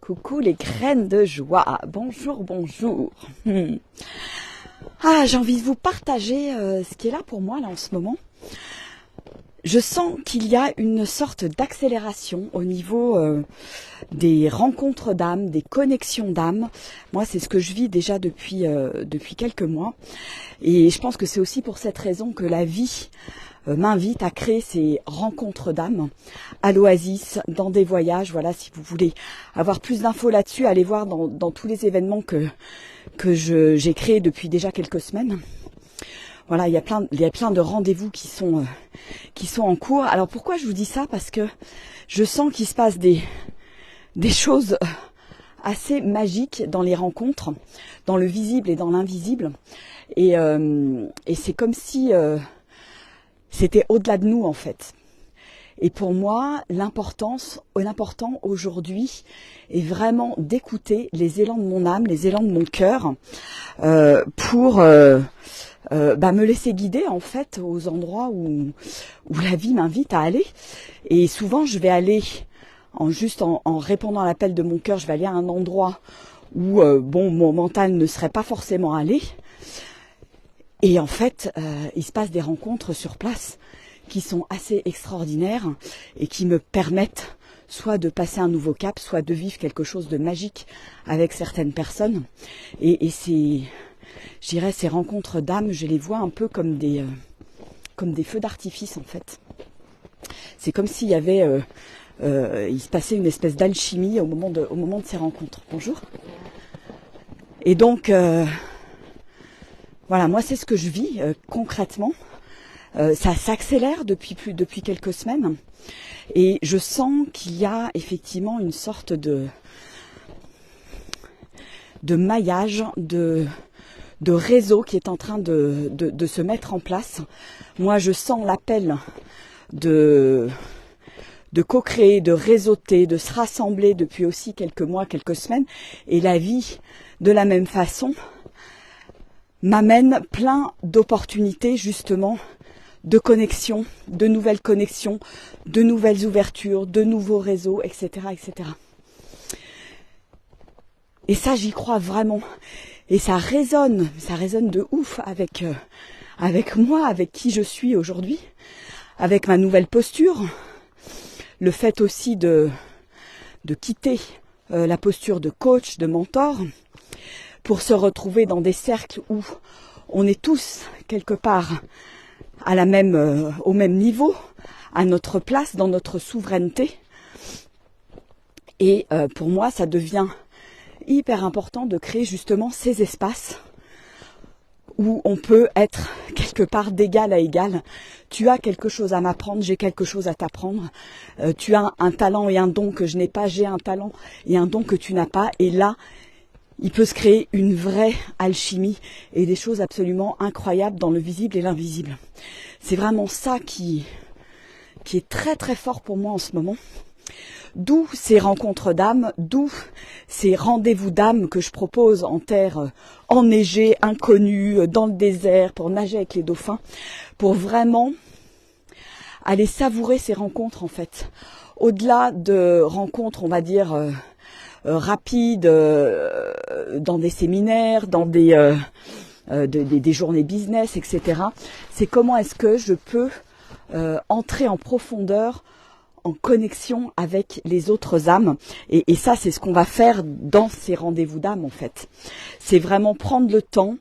Coucou les graines de joie, bonjour, bonjour. Ah, j'ai envie de vous partager ce qui est là pour moi là en ce moment. Je sens qu'il y a une sorte d'accélération au niveau des rencontres d'âme, des connexions d'âme. Moi, c'est ce que je vis déjà depuis quelques mois. Et je pense que c'est aussi pour cette raison que la vie m'invite à créer ces rencontres d'âme à l'Oasis, dans des voyages. Voilà, si vous voulez avoir plus d'infos là-dessus, allez voir dans tous les événements que j'ai créés depuis déjà quelques semaines. Voilà, il y a plein de rendez-vous qui sont en cours. Alors pourquoi je vous dis ça? Parce que je sens qu'il se passe des choses assez magiques dans les rencontres, dans le visible et dans l'invisible. Et c'est comme si c'était au-delà de nous en fait. Et pour moi, l'important aujourd'hui est vraiment d'écouter les élans de mon âme, les élans de mon cœur, pour me laisser guider en fait aux endroits où la vie m'invite à aller. Et souvent, je vais aller en répondant à l'appel de mon cœur, je vais aller à un endroit où mon mental ne serait pas forcément allé. Et en fait, il se passe des rencontres sur place qui sont assez extraordinaires et qui me permettent soit de passer un nouveau cap, soit de vivre quelque chose de magique avec certaines personnes. Et je dirais, ces rencontres d'âme, je les vois un peu comme des feux d'artifice en fait. C'est comme s'il y avait, il se passait une espèce d'alchimie au moment de ces rencontres. Bonjour. Et donc, voilà, moi c'est ce que je vis concrètement. Ça s'accélère depuis quelques semaines et je sens qu'il y a effectivement une sorte de maillage, de réseau qui est en train de se mettre en place. Moi je sens l'appel de co-créer, de réseauter, de se rassembler depuis aussi quelques mois, quelques semaines, et la vie de la même façon m'amène plein d'opportunités justement de connexions, de nouvelles connexions, de nouvelles ouvertures, de nouveaux réseaux, etc., etc. Et ça, j'y crois vraiment. Et ça résonne de ouf avec moi, avec qui je suis aujourd'hui, avec ma nouvelle posture. Le fait aussi de quitter la posture de coach, de mentor, pour se retrouver dans des cercles où on est tous quelque part au même niveau, à notre place, dans notre souveraineté. Et pour moi, ça devient hyper important de créer justement ces espaces où on peut être quelque part d'égal à égal. Tu as quelque chose à m'apprendre, j'ai quelque chose à t'apprendre. Tu as un talent et un don que je n'ai pas, j'ai un talent et un don que tu n'as pas. Et là, il peut se créer une vraie alchimie et des choses absolument incroyables dans le visible et l'invisible. C'est vraiment ça qui est très très fort pour moi en ce moment. D'où ces rencontres d'âme, d'où ces rendez-vous d'âme que je propose en terre enneigée, inconnue, dans le désert, pour nager avec les dauphins, pour vraiment aller savourer ces rencontres en fait. Au-delà de rencontres, on va dire, rapides, dans des séminaires, dans des journées business, etc. C'est comment est-ce que je peux entrer en profondeur, en connexion avec les autres âmes. Et ça, c'est ce qu'on va faire dans ces rendez-vous d'âme, en fait. C'est vraiment prendre le temps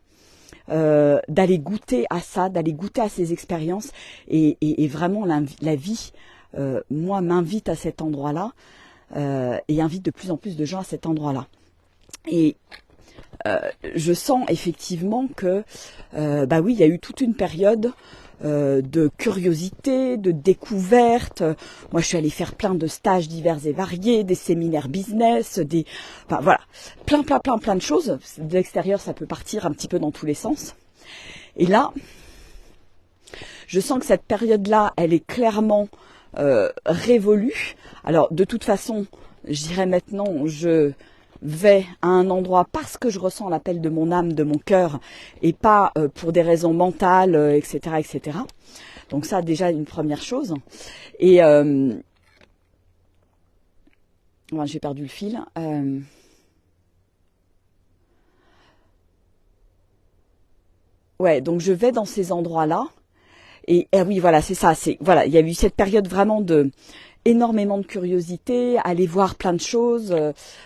d'aller goûter à ça, d'aller goûter à ces expériences. Et vraiment, la vie, moi, m'invite à cet endroit-là et invite de plus en plus de gens à cet endroit-là. Et je sens effectivement que, oui, il y a eu toute une période de curiosité, de découverte. Moi, je suis allée faire plein de stages divers et variés, des séminaires business, voilà, plein de choses. De l'extérieur, ça peut partir un petit peu dans tous les sens. Et là, je sens que cette période-là, elle est clairement révolue. Alors, de toute façon, je dirais maintenant, je vais à un endroit parce que je ressens l'appel de mon âme, de mon cœur, et pas pour des raisons mentales, etc., etc. Donc ça, déjà, une première chose. Et Enfin, j'ai perdu le fil. Ouais, donc je vais dans ces endroits-là. Et oui, voilà, c'est ça. Voilà, il y a eu cette période vraiment de énormément de curiosité, aller voir plein de choses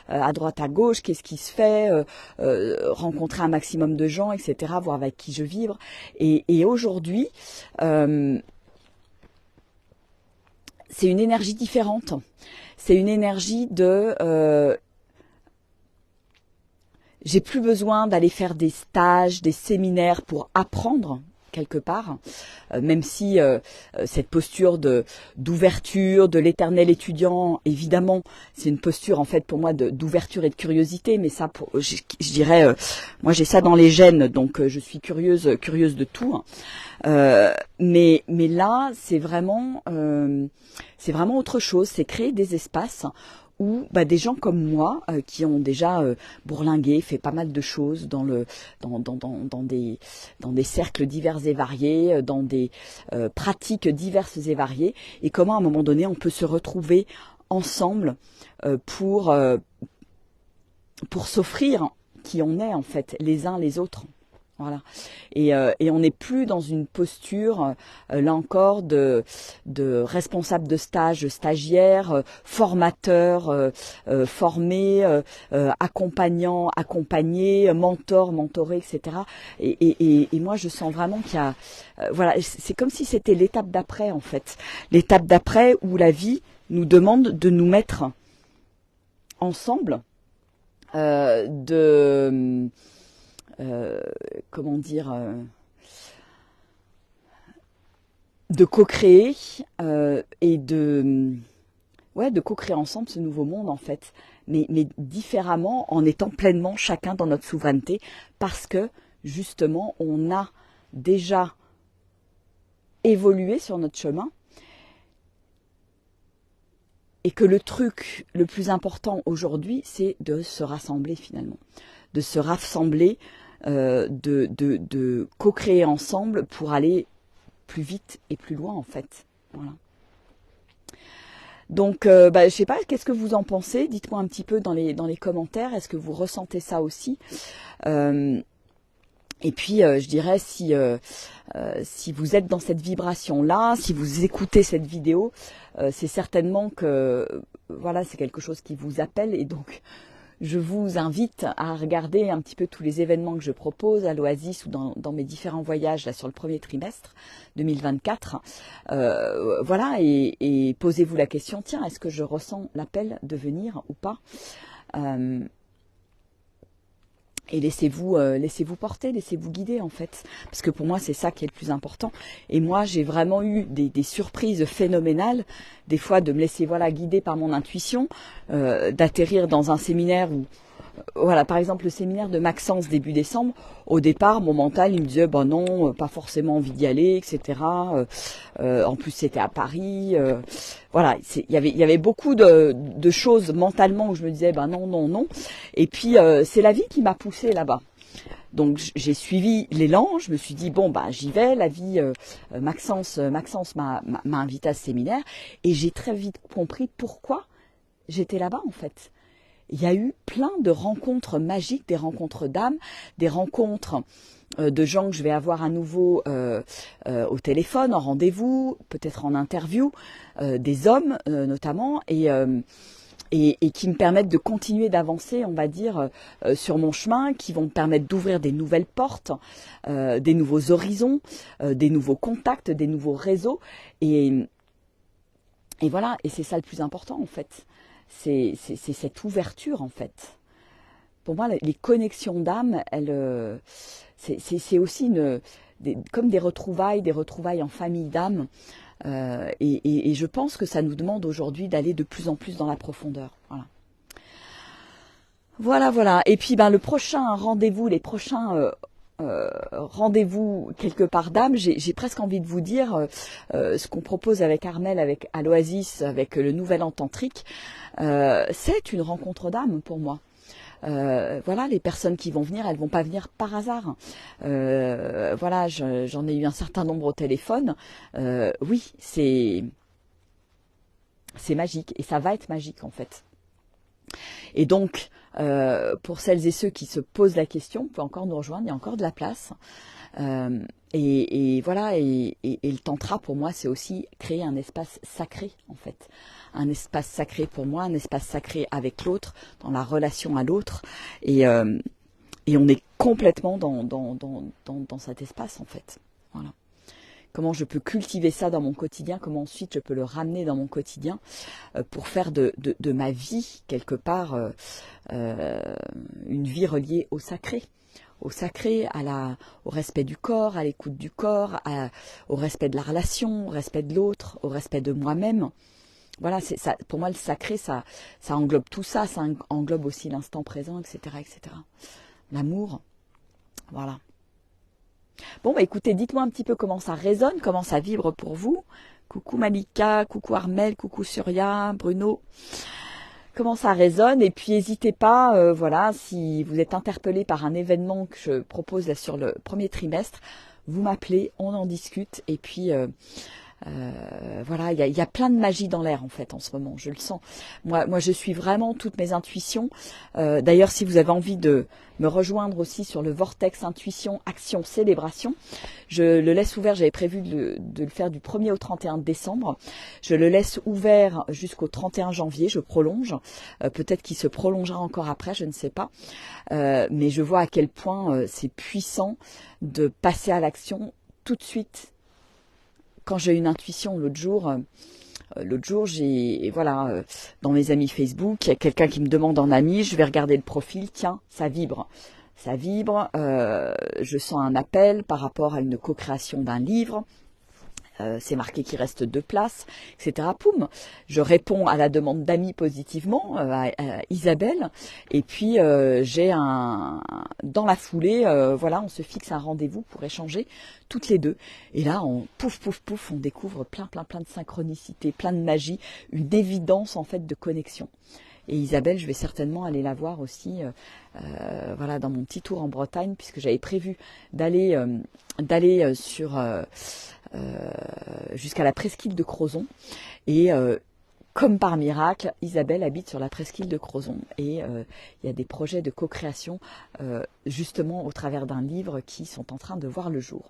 à droite, à gauche, qu'est-ce qui se fait, rencontrer un maximum de gens, etc., voir avec qui je vibre. Et aujourd'hui, euh, c'est une énergie différente. C'est une énergie de j'ai plus besoin d'aller faire des stages, des séminaires pour apprendre quelque part, même si cette posture de d'ouverture, de l'éternel étudiant, évidemment, c'est une posture en fait pour moi d'ouverture et de curiosité, mais ça, je dirais, moi j'ai ça dans les gènes, donc je suis curieuse de tout. Hein. Mais là, c'est vraiment autre chose, c'est créer des espaces où des gens comme moi qui ont déjà bourlingué, fait pas mal de choses dans des cercles divers et variés, dans des pratiques diverses et variées, et comment à un moment donné on peut se retrouver ensemble euh, pour euh, pour s'offrir qui on est en fait les uns les autres. Voilà. Et on n'est plus dans une posture, là encore, de responsable de stage, stagiaire, formateur, formé, accompagnant, accompagné, mentor, mentoré, etc. Et moi, je sens vraiment qu'il y a... voilà, c'est comme si c'était l'étape d'après, en fait. L'étape d'après où la vie nous demande de nous mettre ensemble, de comment dire, de co-créer et de co-créer ensemble ce nouveau monde en fait, mais différemment en étant pleinement chacun dans notre souveraineté parce que justement on a déjà évolué sur notre chemin et que le truc le plus important aujourd'hui c'est de se rassembler finalement, de se rassembler, de co-créer ensemble pour aller plus vite et plus loin en fait. Voilà. Donc, je sais pas, qu'est-ce que vous en pensez? Dites-moi un petit peu dans les commentaires. Est-ce que vous ressentez ça aussi? Euh, et puis, je dirais si vous êtes dans cette vibration-là, si vous écoutez cette vidéo, c'est certainement que voilà, c'est quelque chose qui vous appelle et donc je vous invite à regarder un petit peu tous les événements que je propose à l'Oasis ou dans mes différents voyages là sur le premier trimestre 2024. Voilà, et posez-vous la question, tiens, est-ce que je ressens l'appel de venir ou pas? Et laissez-vous porter, laissez-vous guider en fait. Parce que pour moi, c'est ça qui est le plus important. Et moi, j'ai vraiment eu des surprises phénoménales. Des fois, de me laisser guider par mon intuition, d'atterrir dans un séminaire où, voilà, par exemple, le séminaire de Maxence début décembre, au départ, mon mental, il me disait, non, pas forcément envie d'y aller, etc. En plus, c'était à Paris. Voilà, il y avait beaucoup de choses mentalement où je me disais, non, non, non. Et puis, c'est la vie qui m'a poussée là-bas. Donc j'ai suivi l'élan, je me suis dit j'y vais, la vie Maxence m'a invité à ce séminaire et j'ai très vite compris pourquoi j'étais là-bas en fait. Il y a eu plein de rencontres magiques, des rencontres d'âmes, des rencontres de gens que je vais avoir à nouveau au téléphone, en rendez-vous, peut-être en interview, des hommes notamment, et qui me permettent de continuer d'avancer, on va dire, sur mon chemin, qui vont me permettre d'ouvrir des nouvelles portes, des nouveaux horizons, des nouveaux contacts, des nouveaux réseaux. Et voilà, et c'est ça le plus important en fait. C'est cette ouverture en fait. Pour moi, les connexions d'âme, c'est aussi comme des retrouvailles en famille d'âme. Et je pense que ça nous demande aujourd'hui d'aller de plus en plus dans la profondeur. Voilà. Voilà. Et puis le prochain rendez-vous, les prochains rendez-vous quelque part d'âme, j'ai presque envie de vous dire ce qu'on propose avec Armel, à l'Oasis, avec le Nouvel An tantrique, c'est une rencontre d'âme pour moi. Voilà, les personnes qui vont venir, elles vont pas venir par hasard. Voilà, j'en ai eu un certain nombre au téléphone. Oui, c'est magique et ça va être magique en fait. Et donc, pour celles et ceux qui se posent la question, vous pouvez encore nous rejoindre, il y a encore de la place. Et voilà, et le tantra pour moi c'est aussi créer un espace sacré en fait, un espace sacré pour moi, un espace sacré avec l'autre, dans la relation à l'autre, et on est complètement dans cet espace en fait. Voilà. Comment je peux cultiver ça dans mon quotidien, comment ensuite je peux le ramener dans mon quotidien pour faire de ma vie quelque part une vie reliée au sacré. Au sacré, au respect du corps, à l'écoute du corps, au respect de la relation, au respect de l'autre, au respect de moi-même. Voilà, c'est ça. Pour moi, le sacré, ça englobe tout ça. Ça englobe aussi l'instant présent, etc., etc. L'amour, voilà. Bon, bah écoutez, dites-moi un petit peu comment ça résonne, comment ça vibre pour vous. Coucou Malika, coucou Armel, coucou Surya, Bruno. Comment ça résonne, et puis n'hésitez pas, voilà, si vous êtes interpellé par un événement que je propose là sur le premier trimestre, vous m'appelez, on en discute, et puis voilà, il y a plein de magie dans l'air en fait en ce moment, je le sens. Moi je suis vraiment toutes mes intuitions. D'ailleurs, si vous avez envie de me rejoindre aussi sur le Vortex Intuition Action Célébration, je le laisse ouvert, j'avais prévu de le faire du 1er au 31 décembre. Je le laisse ouvert jusqu'au 31 janvier, je prolonge. Peut-être qu'il se prolongera encore après, je ne sais pas. Mais je vois à quel point c'est puissant de passer à l'action tout de suite. Quand j'ai une intuition l'autre jour, voilà, dans mes amis Facebook, il y a quelqu'un qui me demande en ami, je vais regarder le profil, tiens, ça vibre. Ça vibre, je sens un appel par rapport à une co-création d'un livre. C'est marqué qu'il reste 2 places, etc. Poum, je réponds à la demande d'amis positivement, à Isabelle, et puis j'ai dans la foulée, voilà, on se fixe un rendez-vous pour échanger toutes les deux. Et là, pouf, pouf, pouf, on découvre plein de synchronicité, plein de magie, une évidence en fait de connexion. Et Isabelle, je vais certainement aller la voir aussi, voilà, dans mon petit tour en Bretagne, puisque j'avais prévu d'aller jusqu'à la presqu'île de Crozon. Et comme par miracle, Isabelle habite sur la presqu'île de Crozon. Et il y a des projets de co-création, justement au travers d'un livre qui sont en train de voir le jour.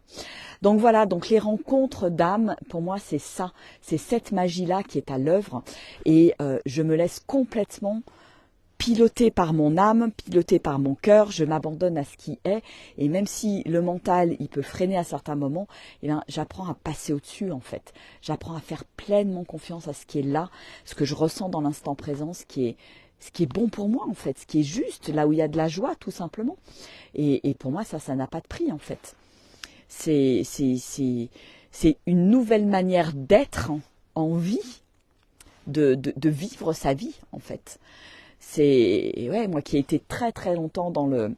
Donc voilà, donc les rencontres d'âmes, pour moi c'est ça, c'est cette magie-là qui est à l'œuvre. Et je me laisse complètement piloté par mon âme, piloté par mon cœur, je m'abandonne à ce qui est, et même si le mental, il peut freiner à certains moments, eh bien, j'apprends à passer au-dessus en fait. J'apprends à faire pleinement confiance à ce qui est là, ce que je ressens dans l'instant présent, ce qui est bon pour moi en fait, ce qui est juste, là où il y a de la joie tout simplement. Et pour moi, ça n'a pas de prix en fait. C'est une nouvelle manière d'être en vie, de vivre sa vie en fait. C'est moi qui ai été très longtemps dans le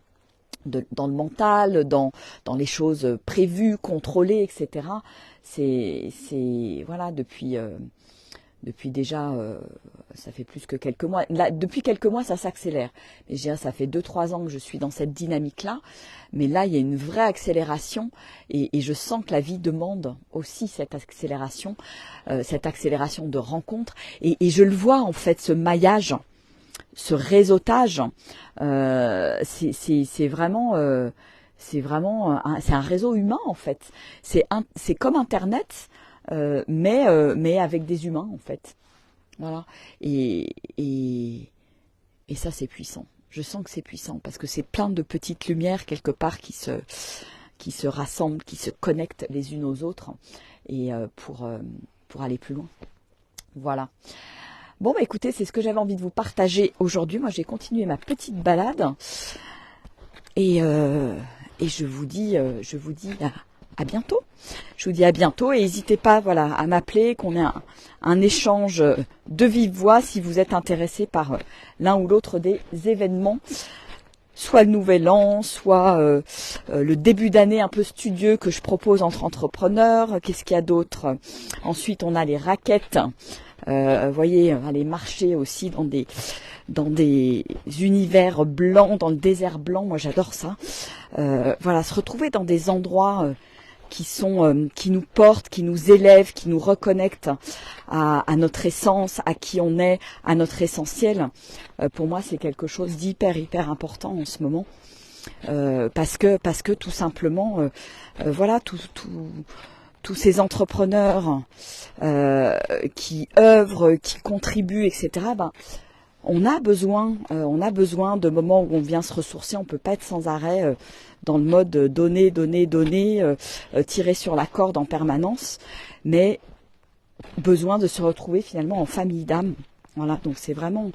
mental, dans les choses prévues, contrôlées, etc. C'est voilà, depuis déjà ça fait plus que quelques mois. Là, depuis quelques mois, ça s'accélère. Mais je dirais, ça fait 2-3 ans que je suis dans cette dynamique-là. Mais là, il y a une vraie accélération et je sens que la vie demande aussi cette accélération de rencontres. Et je le vois en fait, ce maillage, ce réseautage, c'est vraiment un réseau humain en fait. C'est comme Internet, mais avec des humains en fait. Voilà. Et ça c'est puissant. Je sens que c'est puissant parce que c'est plein de petites lumières quelque part qui se rassemblent, qui se connectent les unes aux autres et pour aller plus loin. Voilà. Bon, bah écoutez, c'est ce que j'avais envie de vous partager aujourd'hui. Moi, j'ai continué ma petite balade et je vous dis à bientôt. Je vous dis à bientôt et n'hésitez pas, voilà, à m'appeler, qu'on ait un échange de vive voix si vous êtes intéressé par l'un ou l'autre des événements. Soit le nouvel an, soit le début d'année un peu studieux que je propose entre entrepreneurs. Qu'est-ce qu'il y a d'autre? Ensuite, on a les raquettes. Voyez, aller marcher aussi dans des univers blancs, dans le désert blanc. Moi, j'adore ça. Voilà, se retrouver dans des endroits qui nous portent, qui nous élèvent, qui nous reconnectent à notre essence, à qui on est, à notre essentiel. Pour moi, c'est quelque chose d'hyper important en ce moment, parce que tout simplement, voilà, tous ces entrepreneurs qui œuvrent, qui contribuent, etc. On a besoin de moments où on vient se ressourcer. On peut pas être sans arrêt dans le mode donner, tirer sur la corde en permanence, mais besoin de se retrouver finalement en famille d'âme. Voilà, donc c'est vraiment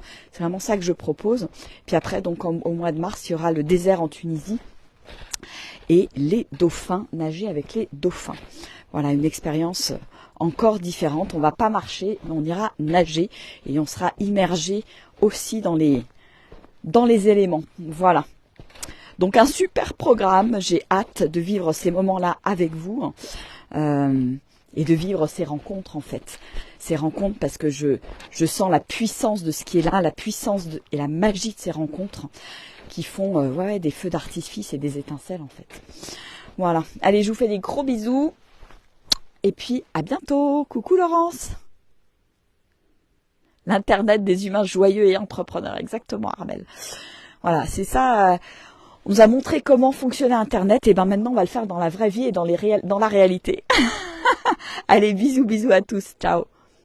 ça que je propose. Puis après, donc au mois de mars, il y aura le désert en Tunisie et les dauphins, nager avec les dauphins. Voilà, une expérience encore différente. On va pas marcher, mais on ira nager et on sera immergé aussi dans les éléments. Voilà. Donc un super programme. J'ai hâte de vivre ces moments-là avec vous et de vivre ces rencontres en fait. Ces rencontres parce que je sens la puissance de ce qui est là, la puissance et la magie de ces rencontres qui font des feux d'artifice et des étincelles en fait. Voilà. Allez, je vous fais des gros bisous. Et puis, à bientôt. Coucou Laurence. L'Internet des humains joyeux et entrepreneurs. Exactement, Armel. Voilà, c'est ça. On nous a montré comment fonctionnait Internet. Et ben maintenant, on va le faire dans la vraie vie et dans la réalité. Allez, bisous à tous. Ciao.